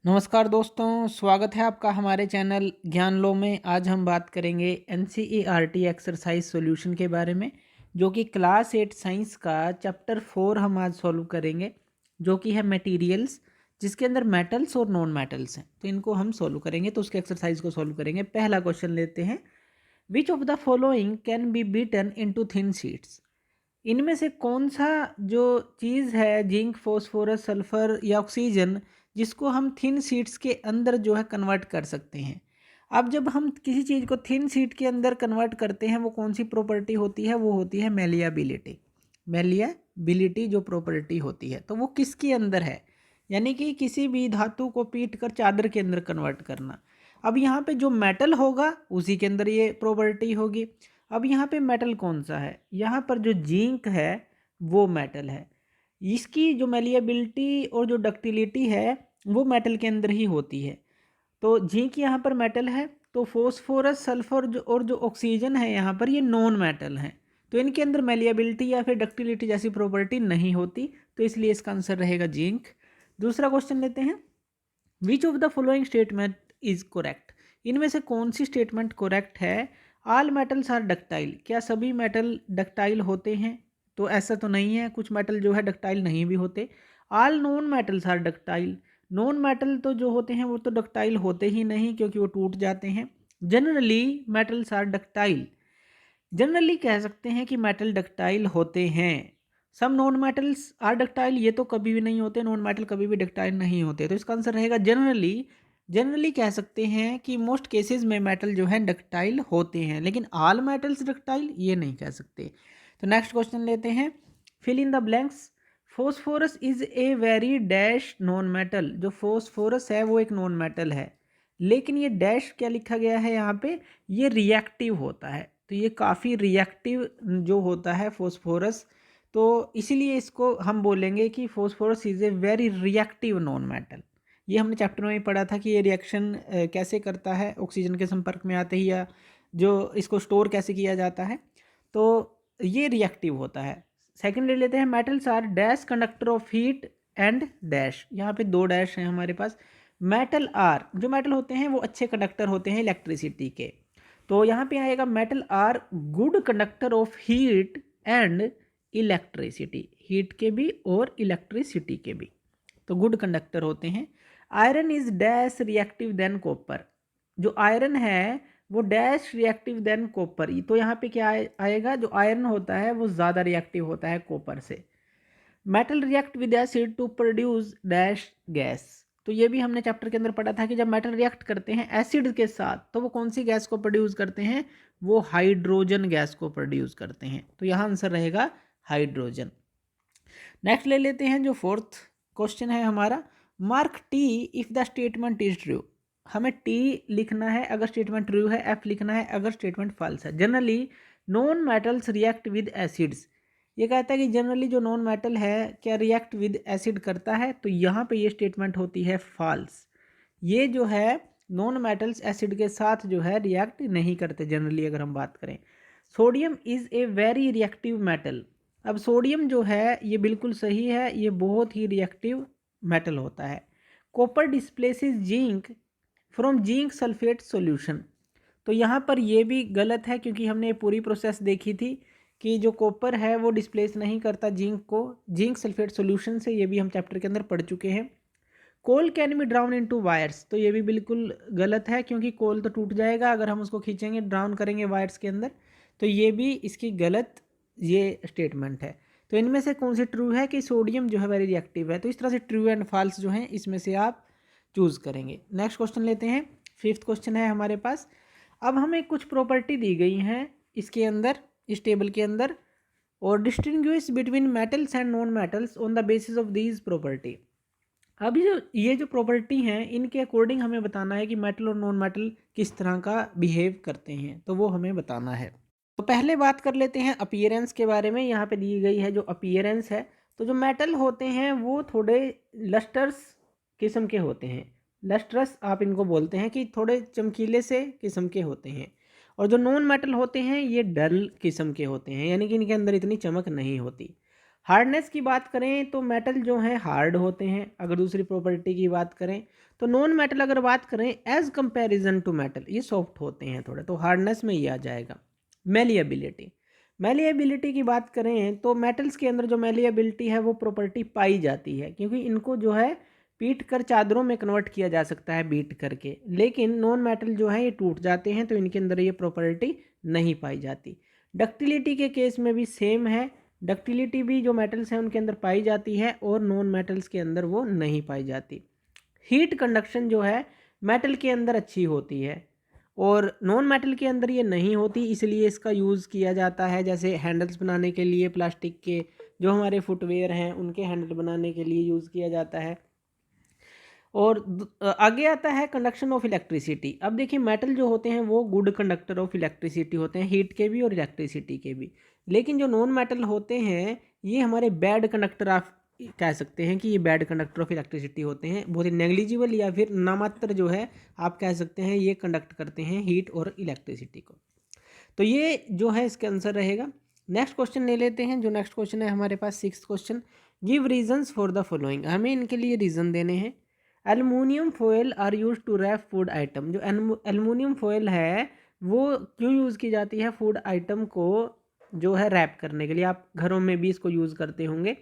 नमस्कार दोस्तों, स्वागत है आपका हमारे चैनल ज्ञान लो में। आज हम बात करेंगे एनसीईआरटी एक्सरसाइज सॉल्यूशन के बारे में, जो कि क्लास 8 साइंस का चैप्टर 4 हम आज सॉल्व करेंगे, जो कि है मटेरियल्स, जिसके अंदर मेटल्स और नॉन मेटल्स हैं। तो इनको हम सॉल्व करेंगे, तो उसके एक्सरसाइज को सॉल्व करेंगे। पहला क्वेश्चन लेते हैं, which of the following can be beaten into thin sheets. इनमें से कौन सा जो चीज़ है, जिंक, फॉस्फोरस, सल्फर या ऑक्सीजन, जिसको हम थिन शीट्स के अंदर जो है कन्वर्ट कर सकते हैं। अब जब हम किसी चीज़ को थिन शीट के अंदर कन्वर्ट करते हैं, वो कौन सी प्रॉपर्टी होती है? वो होती है मेलिएबिलिटी। मेलिएबिलिटी जो प्रॉपर्टी होती है, तो वो किसके अंदर है? यानी कि किसी भी धातु को पीट कर चादर के अंदर कन्वर्ट करना। अब यहाँ पे जो मेटल होगा उसी के अंदर ये प्रॉपर्टी होगी। अब यहाँ पे मेटल कौन सा है? यहाँ पर जो जिंक है वो मेटल है। इसकी जो मेलिएबिलिटी और जो डक्टिलिटी है वो मेटल के अंदर ही होती है। तो जिंक यहाँ पर मेटल है, तो फॉस्फोरस, सल्फर और जो ऑक्सीजन है यहाँ पर, ये नॉन मेटल हैं। तो इनके अंदर मेलिएबिलिटी या फिर डक्टिलिटी जैसी प्रॉपर्टी नहीं होती, तो इसलिए इसका आंसर रहेगा जिंक। दूसरा क्वेश्चन लेते हैं, which of the following statement is correct. इनमें से कौन सी स्टेटमेंट करेक्ट है? आल मेटल्स आर डक्टाइल। क्या सभी मेटल डक्टाइल होते हैं? तो ऐसा तो नहीं है, कुछ मेटल जो है डक्टाइल नहीं भी होते। All non metals are ductile. Non metal तो जो होते हैं वो तो डक्टाइल होते ही नहीं, क्योंकि वो टूट जाते हैं। Generally metals are ductile. Generally कह सकते हैं कि मेटल डक्टाइल होते हैं। Some non metals are ductile, ये तो कभी भी नहीं होते, नॉन मेटल कभी भी डक्टाइल नहीं होते, तो इसका आंसर रहेगा जनरली। जनरली कह सकते हैं कि मोस्ट केसेस में मेटल जो है डक्टाइल होते हैं, लेकिन ऑल मेटल्स डक्टाइल ये नहीं कह सकते। तो नेक्स्ट क्वेश्चन लेते हैं, fill in the blanks. Phosphorus is a very dash non metal. जो फोस्फोरस है वो एक नॉन मेटल है, लेकिन ये डैश क्या लिखा गया है यहाँ पे? ये रिएक्टिव होता है। तो ये काफ़ी रिएक्टिव जो होता है फोस्फोरस, तो इसीलिए इसको हम बोलेंगे कि phosphorus is a very reactive non metal. ये हमने चैप्टर में ही पढ़ा था कि ये रिएक्शन कैसे करता है ऑक्सीजन के संपर्क में आते ही, या जो इसको स्टोर कैसे किया जाता है। तो ये रिएक्टिव होता है। सेकंड ले लेते हैं, metals are dash conductor of heat and dash. यहाँ पे दो डैश हैं हमारे पास। मेटल आर, जो मेटल होते हैं वो अच्छे कंडक्टर होते हैं इलेक्ट्रिसिटी के। तो यहाँ पे आएगा metal are good conductor of heat and electricity. Heat के भी और इलेक्ट्रिसिटी के भी, तो गुड कंडक्टर होते हैं। Iron is dash reactive than copper. जो आयरन है वो डैश रिएक्टिव देन कॉपर। तो यहाँ पे क्या आएगा? जो आयरन होता है वो ज़्यादा रिएक्टिव होता है कॉपर से। Metal react with acid to produce dash gas. तो ये भी हमने चैप्टर के अंदर पढ़ा था कि जब मेटल रिएक्ट करते हैं एसिड के साथ, तो वो कौन सी गैस को प्रोड्यूस करते हैं? वो हाइड्रोजन गैस को प्रोड्यूस करते हैं। तो यहाँ आंसर रहेगा हाइड्रोजन। नेक्स्ट ले लेते हैं, जो फोर्थ क्वेश्चन है हमारा, mark T if the statement is true. हमें टी लिखना है अगर स्टेटमेंट ट्रू है, एफ लिखना है अगर स्टेटमेंट फॉल्स है। Generally non metals react with acids. ये कहता है कि जनरली जो नॉन मेटल है क्या रिएक्ट विद एसिड करता है? तो यहाँ पे ये स्टेटमेंट होती है फॉल्स। ये जो है नॉन मेटल्स एसिड के साथ जो है रिएक्ट नहीं करते जनरली, अगर हम बात करें। Sodium is a very reactive metal. अब सोडियम जो है ये बिल्कुल सही है, ये बहुत ही रिएक्टिव मेटल होता है। Copper displaces zinc from zinc sulphate solution. तो यहाँ पर ये भी गलत है, क्योंकि हमने ये पूरी प्रोसेस देखी थी कि जो कॉपर है वो डिस्प्लेस नहीं करता जिंक को जिंक सल्फेट सॉल्यूशन से। ये भी हम चैप्टर के अंदर पढ़ चुके हैं। Coal can be drawn into wires. तो ये भी बिल्कुल गलत है, क्योंकि कोल तो टूट जाएगा अगर हम उसको खींचेंगे, ड्राउन करेंगे वायर्स के अंदर। तो ये भी इसकी गलत ये स्टेटमेंट है। तो इनमें से कौन सी ट्रू है? कि सोडियम जो है वेरी रिएक्टिव है। तो इस तरह से ट्रू एंड फॉल्स जो हैं इसमें से आप चूज़ करेंगे। नेक्स्ट क्वेश्चन लेते हैं, फिफ्थ क्वेश्चन है हमारे पास। अब हमें कुछ प्रॉपर्टी दी गई हैं इसके अंदर, इस टेबल के अंदर, और distinguish between metals and non metals on the basis of these property. अभी जो ये जो प्रॉपर्टी हैं इनके अकॉर्डिंग हमें बताना है कि मेटल और नॉन मेटल किस तरह का बिहेव करते हैं, तो वो हमें बताना है। तो पहले बात कर लेते हैं अपीयरेंस के बारे में। यहाँ पे दी गई है जो अपीयरेंस है, तो जो मेटल होते हैं वो थोड़े लस्टर्स किस्म के होते हैं। लस्ट्रस आप इनको बोलते हैं कि थोड़े चमकीले से किस्म के होते हैं। और जो नॉन मेटल होते हैं ये डल किस्म के होते हैं, यानी कि इनके अंदर इतनी चमक नहीं होती। हार्डनेस की बात करें तो मेटल जो है हार्ड होते हैं। अगर दूसरी प्रॉपर्टी की बात करें तो नॉन मेटल अगर बात करें एज कंपैरिजन टू मेटल ये सॉफ्ट होते हैं थोड़े, तो हार्डनेस में ये आ जाएगा। मेलिएबिलिटी की बात करें तो मेटल्स के अंदर जो मेलिएबिलिटी है वो प्रॉपर्टी पाई जाती है, क्योंकि इनको जो है पीट कर चादरों में कन्वर्ट किया जा सकता है बीट करके, लेकिन नॉन मेटल जो है ये टूट जाते हैं तो इनके अंदर ये प्रॉपर्टी नहीं पाई जाती। डक्टिलिटी के केस में भी सेम है, डक्टिलिटी भी जो मेटल्स हैं उनके अंदर पाई जाती है और नॉन मेटल्स के अंदर वो नहीं पाई जाती। हीट कंडक्शन जो है मेटल के अंदर अच्छी होती है और नॉन मेटल के अंदर ये नहीं होती, इसलिए इसका यूज़ किया जाता है जैसे हैंडल्स बनाने के लिए, प्लास्टिक के जो हमारे फुटवेयर हैं उनके हैंडल बनाने के लिए यूज़ किया जाता है। और आगे आता है कंडक्शन ऑफ इलेक्ट्रिसिटी। अब देखिए मेटल जो होते हैं वो गुड कंडक्टर ऑफ इलेक्ट्रिसिटी होते हैं, हीट के भी और इलेक्ट्रिसिटी के भी, लेकिन जो नॉन मेटल होते हैं ये हमारे बैड कंडक्टर आप कह सकते हैं कि ये बैड कंडक्टर ऑफ इलेक्ट्रिसिटी होते हैं, बहुत ही नेग्लिजिबल या फिर नामात्र जो है आप कह सकते हैं ये कंडक्ट करते हैं हीट और इलेक्ट्रिसिटी को। तो ये जो है इसका आंसर रहेगा। नेक्स्ट क्वेश्चन ले लेते हैं। जो नेक्स्ट क्वेश्चन है हमारे पास 6th question, give reasons for the following. हमें इनके लिए रीज़न देने हैं। Aluminium foil are use to wrap food item. जो एलुमिनियम फॉयल है वो क्यों यूज़ की जाती है फूड आइटम को जो है रैप करने के लिए, आप घरों में भी इसको यूज़ करते होंगे।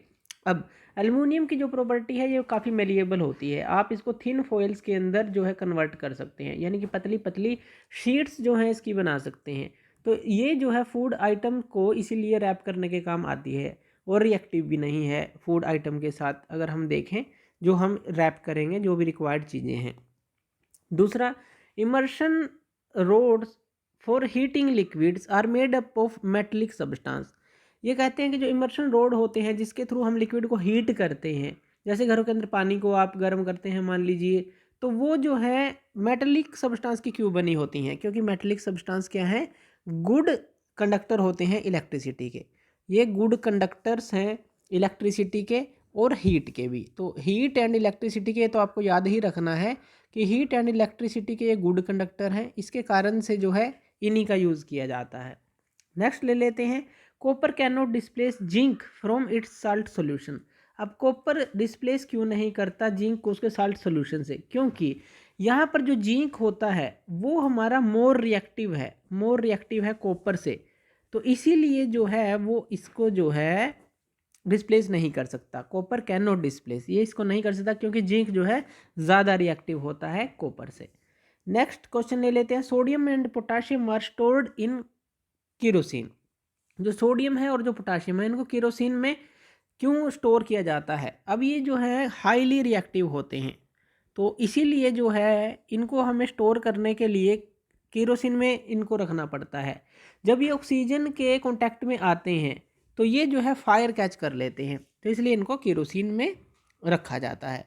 अब एलुमिनियम की जो प्रॉपर्टी है ये काफ़ी मेलिएबल होती है, आप इसको थिन फॉइल्स के अंदर जो है कन्वर्ट कर सकते हैं, यानी कि पतली पतली शीट्स जो हैं इसकी बना सकते हैं। तो ये जो है फूड आइटम को इसीलिए रैप करने के काम आती है और रिएक्टिव भी नहीं है फूड आइटम के साथ, अगर हम देखें जो हम रैप करेंगे जो भी रिक्वायर्ड चीज़ें हैं। दूसरा, immersion rods for heating liquids are made up of metallic substance. ये कहते हैं कि जो इमर्शन रोड होते हैं जिसके थ्रू हम लिक्विड को हीट करते हैं, जैसे घरों के अंदर पानी को आप गर्म करते हैं मान लीजिए, तो वो जो है मेटलिक सब्सटेंस की क्यों बनी होती हैं, क्योंकि मेटलिक सब्सटेंस क्या है, गुड कंडक्टर होते हैं इलेक्ट्रिसिटी के। ये गुड कंडक्टर्स हैं इलेक्ट्रिसिटी के और हीट के भी। तो हीट एंड इलेक्ट्रिसिटी के तो आपको याद ही रखना है कि हीट एंड इलेक्ट्रिसिटी के ये गुड कंडक्टर हैं, इसके कारण से जो है इन्हीं का यूज़ किया जाता है। नेक्स्ट ले लेते हैं, copper can not displace zinc from its salt solution. अब कॉपर डिस्प्लेस क्यों नहीं करता जिंक को उसके साल्ट सोल्यूशन से, क्योंकि यहाँ पर जो जिंक होता है वो हमारा मोर रिएक्टिव है कॉपर से, तो इसीलिए जो है वो इसको जो है डिस्प्लेस नहीं कर सकता। कॉपर कैन नॉट डिस्प्लेस, ये इसको नहीं कर सकता क्योंकि जिंक जो है ज़्यादा रिएक्टिव होता है कॉपर से। नेक्स्ट क्वेश्चन ले लेते हैं, sodium and potassium are stored in kerosene. जो सोडियम है और जो पोटाशियम है इनको केरोसिन में क्यों स्टोर किया जाता है। अब ये जो है हाईली रिएक्टिव होते हैं, तो इसीलिए जो है इनको हमें स्टोर करने के लिए केरोसिन में इनको रखना पड़ता है। जब ये ऑक्सीजन के कांटेक्ट में आते हैं तो ये जो है फायर कैच कर लेते हैं, तो इसलिए इनको केरोसिन में रखा जाता है,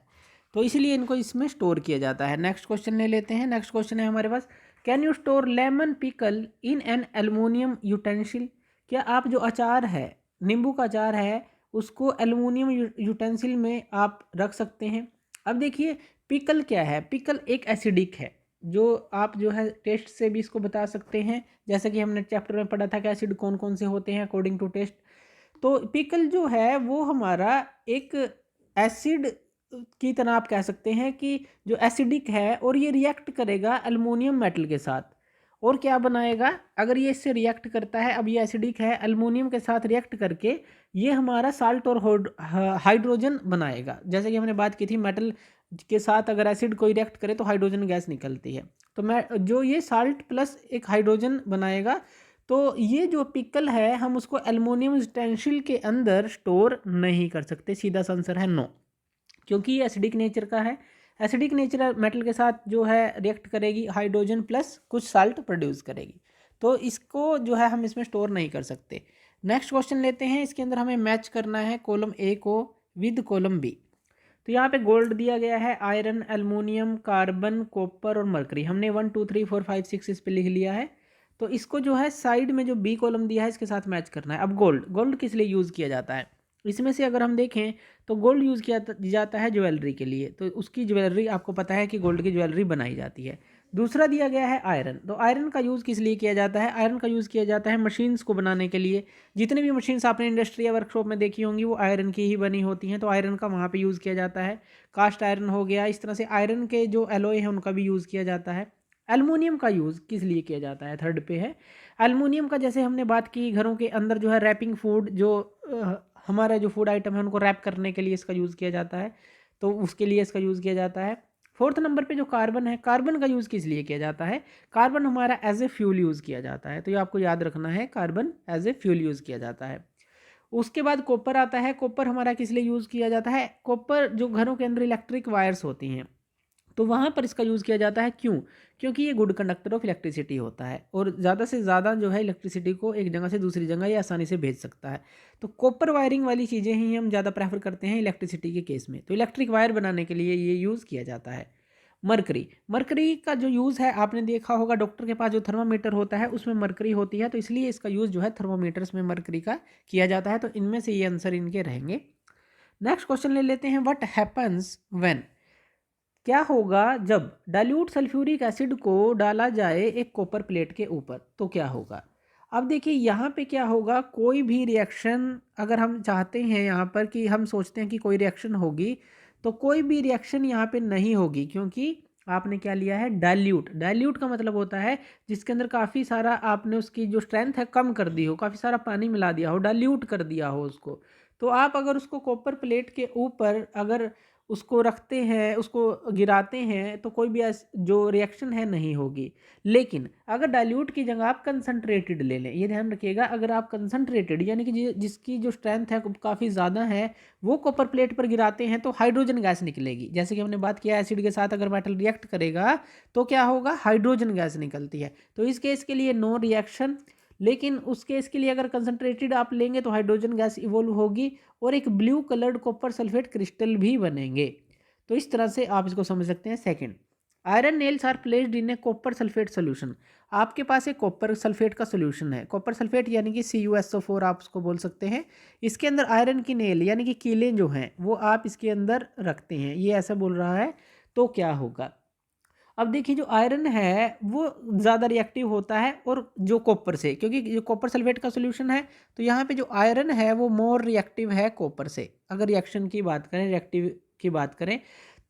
तो इसलिए इनको इसमें स्टोर किया जाता है। नेक्स्ट क्वेश्चन ले लेते हैं। नेक्स्ट क्वेश्चन है हमारे पास, can you store lemon pickle in an aluminium utensil. क्या आप जो अचार है, नींबू का अचार है, उसको एल्युमिनियम यूटेंसिल में आप रख सकते हैं। अब देखिए पिकल क्या है, पिकल एक एसिडिक है, जो आप जो है टेस्ट से भी इसको बता सकते हैं, जैसे कि हमने चैप्टर में पढ़ा था कि एसिड कौन कौन से होते हैं अकॉर्डिंग टू टेस्ट। तो पिकल जो है वो हमारा एक एसिड की तरह आप कह सकते हैं कि जो एसिडिक है और ये रिएक्ट करेगा एल्युमिनियम मेटल के साथ, और क्या बनाएगा, अगर ये इससे रिएक्ट करता है, अब ये एसिडिक है, एल्युमिनियम के साथ रिएक्ट करके ये हमारा साल्ट और हाइड्रोजन बनाएगा। जैसे कि हमने बात की थी मेटल के साथ अगर एसिड कोई रिएक्ट करे तो हाइड्रोजन गैस निकलती है, तो मैं जो ये साल्ट प्लस एक हाइड्रोजन बनाएगा। तो ये जो पिकल है हम उसको एल्युमिनियम यूटेंसिल के अंदर स्टोर नहीं कर सकते, सीधा सा आंसर है नो, क्योंकि ये एसिडिक नेचर का है। एसिडिक नेचर मेटल के साथ जो है रिएक्ट करेगी, हाइड्रोजन प्लस कुछ साल्ट प्रोड्यूस करेगी, तो इसको जो है हम इसमें स्टोर नहीं कर सकते। नेक्स्ट क्वेश्चन लेते हैं, इसके अंदर हमें मैच करना है कॉलम ए को विद कॉलम बी। तो यहाँ पे गोल्ड दिया गया है, आयरन, एल्युमिनियम, कार्बन, कॉपर और मरकरी, हमने 1 2 3 4 5 6 इस पे लिख लिया है। तो इसको जो है साइड में जो बी कॉलम दिया है इसके साथ मैच करना है। अब गोल्ड किस लिए यूज़ किया जाता है, इसमें से अगर हम देखें तो गोल्ड यूज़ किया जाता है ज्वेलरी के लिए, तो उसकी ज्वेलरी आपको पता है कि गोल्ड की ज्वेलरी बनाई जाती है। दूसरा दिया गया है आयरन। तो आयरन का यूज़ किस लिए किया जाता है? आयरन का यूज़ किया जाता है मशीन्स को बनाने के लिए। जितनी भी मशीन्स आपने इंडस्ट्री या वर्कशॉप में देखी होंगी वो आयरन की ही बनी होती हैं, तो आयरन का वहाँ पे यूज़ किया जाता है। कास्ट आयरन हो गया, इस तरह से आयरन के जो एलॉय हैं उनका भी यूज़ किया जाता है। एल्युमिनियम का यूज़ किस लिए किया जाता है? थर्ड पे है एल्युमिनियम का। जैसे हमने बात की घरों के अंदर जो है रैपिंग फूड, जो हमारा जो फूड आइटम है उनको रैप करने के लिए इसका यूज़ किया जाता है, तो उसके लिए इसका यूज़ किया जाता है। फोर्थ नंबर पे जो कार्बन है, कार्बन का यूज़ किस लिए किया जाता है? कार्बन हमारा एज ए फ्यूल यूज़ किया जाता है, तो ये आपको याद रखना है, carbon as a fuel use किया जाता है। उसके बाद कॉपर आता है। कॉपर हमारा किस लिए यूज़ किया जाता है? कॉपर जो घरों के अंदर इलेक्ट्रिक वायर्स होती हैं तो वहाँ पर इसका यूज़ किया जाता है। क्यों? क्योंकि ये गुड कंडक्टर ऑफ इलेक्ट्रिसिटी होता है और ज़्यादा से ज़्यादा जो है इलेक्ट्रिसिटी को एक जगह से दूसरी जगह ये आसानी से भेज सकता है। तो कॉपर वायरिंग वाली चीज़ें ही हम ज़्यादा प्रेफर करते हैं इलेक्ट्रिसिटी के केस में, तो इलेक्ट्रिक वायर बनाने के लिए ये यूज़ किया जाता है। मरकरी, मरकरी का जो यूज़ है आपने देखा होगा डॉक्टर के पास जो थर्मामीटर होता है उसमें मरकरी होती है, तो इसलिए इसका यूज़ जो है थर्मामीटर्स में मरकरी का किया जाता है। तो इनमें से ये आंसर इनके रहेंगे। नेक्स्ट क्वेश्चन ले लेते हैं, व्हाट हैपन्स व्हेन, क्या होगा जब डाइल्यूट सल्फ्यूरिक एसिड को डाला जाए एक कॉपर प्लेट के ऊपर, तो क्या होगा? अब देखिए यहाँ पे क्या होगा, कोई भी रिएक्शन अगर हम चाहते हैं यहाँ पर कि हम सोचते हैं कि कोई रिएक्शन होगी, तो कोई भी रिएक्शन यहाँ पे नहीं होगी, क्योंकि आपने क्या लिया है? डाइल्यूट। डाइल्यूट का मतलब होता है जिसके अंदर काफ़ी सारा आपने उसकी जो स्ट्रेंथ है कम कर दी हो, काफ़ी सारा पानी मिला दिया हो, डाइल्यूट कर दिया हो उसको। तो आप अगर उसको कॉपर प्लेट के ऊपर अगर उसको रखते हैं, उसको गिराते हैं, तो कोई भी जो रिएक्शन है नहीं होगी। लेकिन अगर डाइल्यूट की जगह आप कंसनट्रेटेड ले लें, ये ध्यान रखिएगा, अगर आप कंसनट्रेटेड यानी कि जिसकी जो स्ट्रेंथ है काफ़ी ज़्यादा है वो कॉपर प्लेट पर गिराते हैं तो हाइड्रोजन गैस निकलेगी। जैसे कि हमने बात किया एसिड के साथ अगर मेटल रिएक्ट करेगा तो क्या होगा? हाइड्रोजन गैस निकलती है। तो इस केस के लिए नो रिएक्शन, लेकिन उस केस के लिए अगर कंसनट्रेटेड आप लेंगे तो हाइड्रोजन गैस इवोल्व होगी और एक blue coloured copper sulphate crystal भी बनेंगे। तो इस तरह से आप इसको समझ सकते हैं। Second, iron nails are placed in a copper sulphate solution. आपके पास एक कॉपर सल्फेट का सोल्यूशन है, कॉपर सल्फेट यानी कि CuSO4 आप उसको बोल सकते हैं। इसके अंदर आयरन की नेल यानी कि कीलें जो हैं वो आप इसके अंदर रखते हैं, ये ऐसा बोल रहा है, तो क्या होगा? अब देखिए जो आयरन है वो ज़्यादा रिएक्टिव होता है और जो कॉपर से, क्योंकि जो कॉपर सल्फेट का सोल्यूशन है तो यहाँ पे जो आयरन है वो मोर रिएक्टिव है कॉपर से। अगर रिएक्शन की बात करें, रिएक्टिव की बात करें,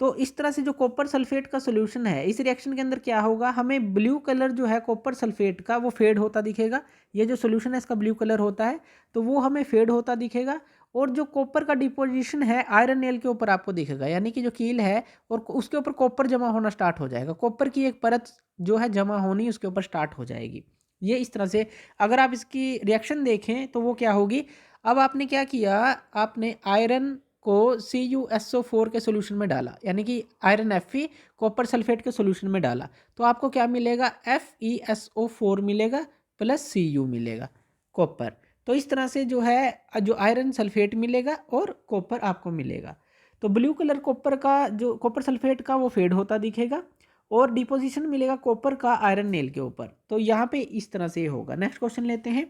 तो इस तरह से जो कॉपर सल्फेट का सोल्यूशन है इस रिएक्शन के अंदर क्या होगा, हमें ब्लू कलर जो है कॉपर सल्फेट का वो फेड होता दिखेगा। ये जो सोल्यूशन है इसका ब्लू कलर होता है तो वो हमें फेड होता दिखेगा। और जो कॉपर का डिपोजिशन है आयरन नेल के ऊपर आपको दिखेगा, यानी कि जो कील है और उसके ऊपर कॉपर जमा होना स्टार्ट हो जाएगा, कॉपर की एक परत जो है जमा होनी उसके ऊपर स्टार्ट हो जाएगी। ये इस तरह से अगर आप इसकी रिएक्शन देखें तो वो क्या होगी। अब आपने क्या किया, आपने आयरन को CuSO4 के सोल्यूशन में डाला, यानी कि आयरन Fe कॉपर सल्फेट के सोल्यूशन में डाला, तो आपको क्या मिलेगा? FeSO4 मिलेगा प्लस Cu मिलेगा कॉपर। तो इस तरह से जो है जो आयरन सल्फेट मिलेगा और कॉपर आपको मिलेगा। तो ब्लू कलर कॉपर का जो कॉपर सल्फेट का वो फेड होता दिखेगा और डिपोजिशन मिलेगा कॉपर का आयरन नेल के ऊपर। तो यहाँ पे इस तरह से होगा। नेक्स्ट क्वेश्चन लेते हैं।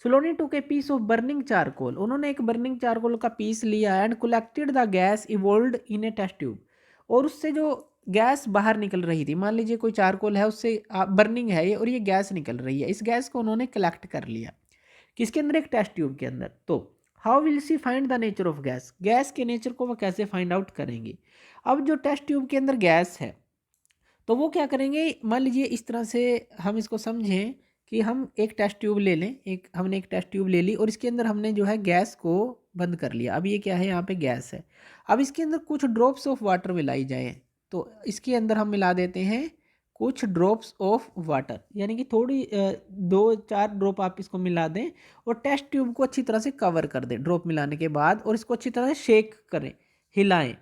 सोलोनी took a piece of burning charcoal, उन्होंने एक बर्निंग चारकोल का पीस लिया and collected the gas evolved in a test tube, और उससे जो गैस बाहर निकल रही थी, मान लीजिए कोई चारकोल है उससे बर्निंग है ये और ये गैस निकल रही है, इस गैस को उन्होंने कलेक्ट कर लिया किसके अंदर? एक टेस्ट ट्यूब के अंदर। तो how will see find the nature of gas, gas के नेचर को वो कैसे फाइंड आउट करेंगे? अब जो टेस्ट ट्यूब के अंदर गैस है तो वो क्या करेंगे, मान लीजिए इस तरह से हम इसको समझें कि हम एक टेस्ट ट्यूब ले लें, हमने एक टेस्ट ट्यूब ले ली और इसके अंदर हमने जो है गैस को बंद कर लिया। अब ये क्या है? यहाँ पे गैस है। अब इसके अंदर कुछ ड्रॉप्स ऑफ वाटर मिलाई जाए, तो इसके अंदर हम मिला देते हैं कुछ ड्रॉप्स ऑफ वाटर, यानी कि थोड़ी 2-4 ड्रॉप आप इसको मिला दें और टेस्ट ट्यूब को अच्छी तरह से कवर कर दें ड्रॉप मिलाने के बाद, और इसको अच्छी तरह से शेक करें, हिलाएं।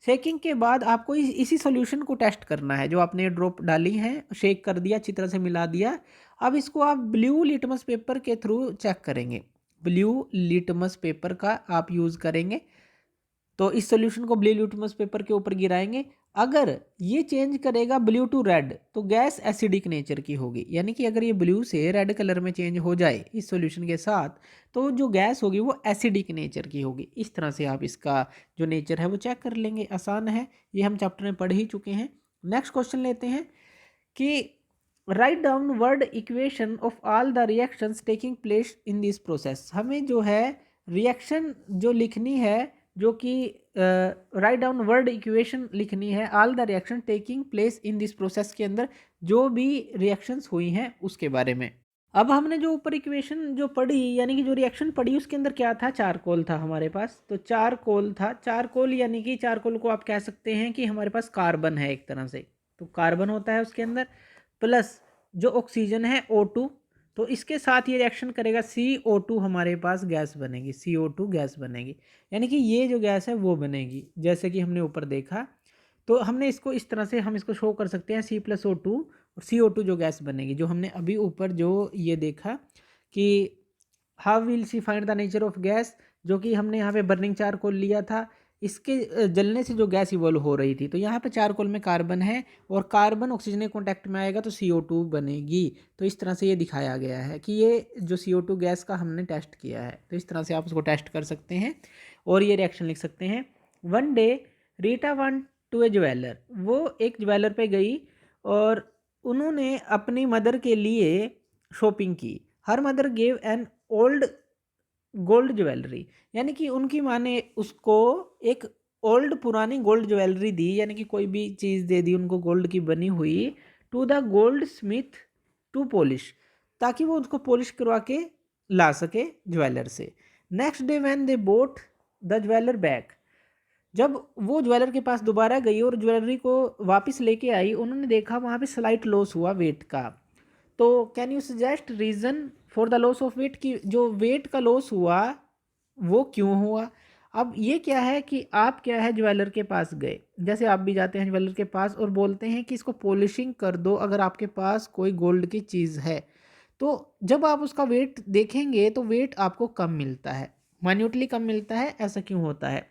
शेकिंग के बाद आपको इसी सॉल्यूशन को टेस्ट करना है जो आपने ड्रॉप डाली हैं, शेक कर दिया, अच्छी तरह से मिला दिया। अब इसको आप ब्लू लिटमस पेपर के थ्रू चेक करेंगे, ब्लू लिटमस पेपर का आप यूज़ करेंगे। तो इस सॉल्यूशन को ब्लू लिटमस पेपर के ऊपर गिराएंगे, अगर ये चेंज करेगा ब्लू टू रेड तो गैस एसिडिक नेचर की होगी, यानी कि अगर ये ब्लू से रेड कलर में चेंज हो जाए इस सॉल्यूशन के साथ तो जो गैस होगी वो एसिडिक नेचर की होगी। इस तरह से आप इसका जो नेचर है वो चेक कर लेंगे, आसान है, ये हम चैप्टर में पढ़ ही चुके हैं। नेक्स्ट क्वेश्चन लेते हैं। कि write down word equation of all the reactions taking place in this process. हमें जो है रिएक्शन जो लिखनी है, जो कि राइट डाउन वर्ड इक्वेशन लिखनी है all the reaction taking place in this process के अंदर जो भी रिएक्शंस हुई हैं उसके बारे में। अब हमने जो ऊपर इक्वेशन जो पढ़ी, यानी कि जो रिएक्शन पढ़ी, उसके अंदर क्या था, चारकोल था हमारे पास। तो चारकोल था, चारकोल यानी कि चारकोल को आप कह सकते हैं कि हमारे पास कार्बन है एक तरह से। तो कार्बन होता है उसके अंदर, प्लस जो ऑक्सीजन है O2। तो इसके साथ ये रिएक्शन करेगा CO2, हमारे पास गैस बनेगी, CO2 गैस बनेगी। यानी कि ये जो गैस है वो बनेगी, जैसे कि हमने ऊपर देखा। तो हमने इसको इस तरह से हम इसको शो कर सकते हैं C+O2 और CO2 जो गैस बनेगी, जो हमने अभी ऊपर जो ये देखा कि how will see find the nature of gas, जो कि हमने यहाँ पे बर्निंग चारकोल लिया था, इसके जलने से जो गैस इवॉल्व हो रही थी। तो यहाँ पे चारकोल में कार्बन है और कार्बन ऑक्सीजन के कॉन्टैक्ट में आएगा तो CO2 बनेगी। तो इस तरह से ये दिखाया गया है कि ये जो CO2 गैस का हमने टेस्ट किया है। तो इस तरह से आप उसको टेस्ट कर सकते हैं और ये रिएक्शन लिख सकते हैं। One day Rita want to a jeweller, वो एक ज्वेलर पे गई और उन्होंने अपनी मदर के लिए शॉपिंग की। Her mother gave an old gold jewellery, यानी कि उनकी माँ ने उसको एक ओल्ड पुरानी गोल्ड ज्वेलरी दी, यानी कि कोई भी चीज़ दे दी उनको गोल्ड की बनी हुई, to the goldsmith to polish, ताकि वो उसको पॉलिश करवा के ला सके ज्वेलर से। Next day when they both the jeweller back, जब वो ज्वेलर के पास दोबारा गई और ज्वेलरी को वापस लेके आई, उन्होंने देखा वहाँ पे स्लाइट लॉस हुआ वेट का। तो can you suggest reason for the loss of weight, की जो वेट का लॉस हुआ वो क्यों हुआ। अब ये क्या है कि आप क्या है ज्वेलर के पास गए, जैसे आप भी जाते हैं ज्वेलर के पास और बोलते हैं कि इसको पॉलिशिंग कर दो अगर आपके पास कोई गोल्ड की चीज़ है। तो जब आप उसका वेट देखेंगे तो वेट आपको कम मिलता है, माइन्यूटली कम मिलता है। ऐसा क्यों होता है,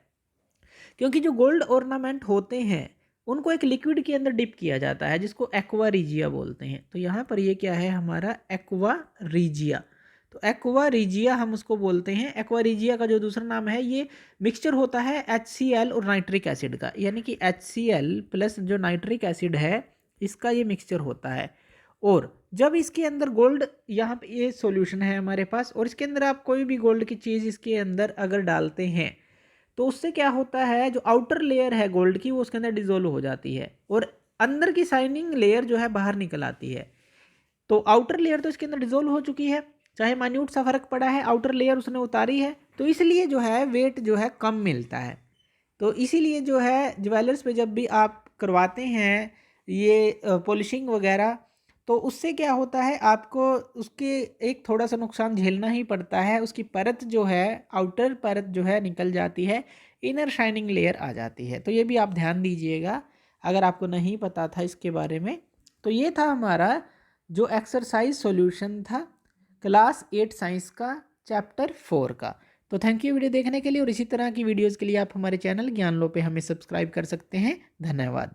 क्योंकि जो गोल्ड ऑर्नामेंट होते हैं उनको एक लिक्विड के अंदर डिप किया जाता है जिसको एक्वा रिजिया बोलते हैं। तो यहाँ पर ये क्या है हमारा एक्वा रिजिया। तो एक्वा रिजिया हम उसको बोलते हैं। एक्वा रिजिया का जो दूसरा नाम है, ये मिक्सचर होता है HCl और नाइट्रिक एसिड का, यानी कि HCl प्लस जो नाइट्रिक एसिड है इसका ये मिक्सचर होता है। और जब इसके अंदर गोल्ड, यहाँ पे ये सॉल्यूशन है हमारे पास, और इसके अंदर आप कोई भी गोल्ड की चीज़ इसके अंदर अगर डालते हैं तो उससे क्या होता है, जो आउटर लेयर है गोल्ड की वो उसके अंदर डिजोल्व हो जाती है और अंदर की शाइनिंग लेयर जो है बाहर निकल आती है। तो आउटर लेयर तो इसके अंदर डिजोल्व हो चुकी है, चाहे माइन्यूट सा फर्क पड़ा है, आउटर लेयर उसने उतारी है, तो इसलिए जो है वेट जो है कम मिलता है। तो इसीलिए जो है ज्वेलर्स पे जब भी आप करवाते हैं ये पॉलिशिंग वगैरह, तो उससे क्या होता है आपको उसके एक थोड़ा सा नुकसान झेलना ही पड़ता है। उसकी परत जो है, आउटर परत जो है निकल जाती है, इनर शाइनिंग लेयर आ जाती है। तो ये भी आप ध्यान दीजिएगा अगर आपको नहीं पता था इसके बारे में। तो ये था हमारा जो एक्सरसाइज सॉल्यूशन था क्लास 8 साइंस का चैप्टर 4 का। तो थैंक यू वीडियो देखने के लिए, और इसी तरह की वीडियोज़ के लिए आप हमारे चैनल ज्ञान लो पे हमें सब्सक्राइब कर सकते हैं। धन्यवाद।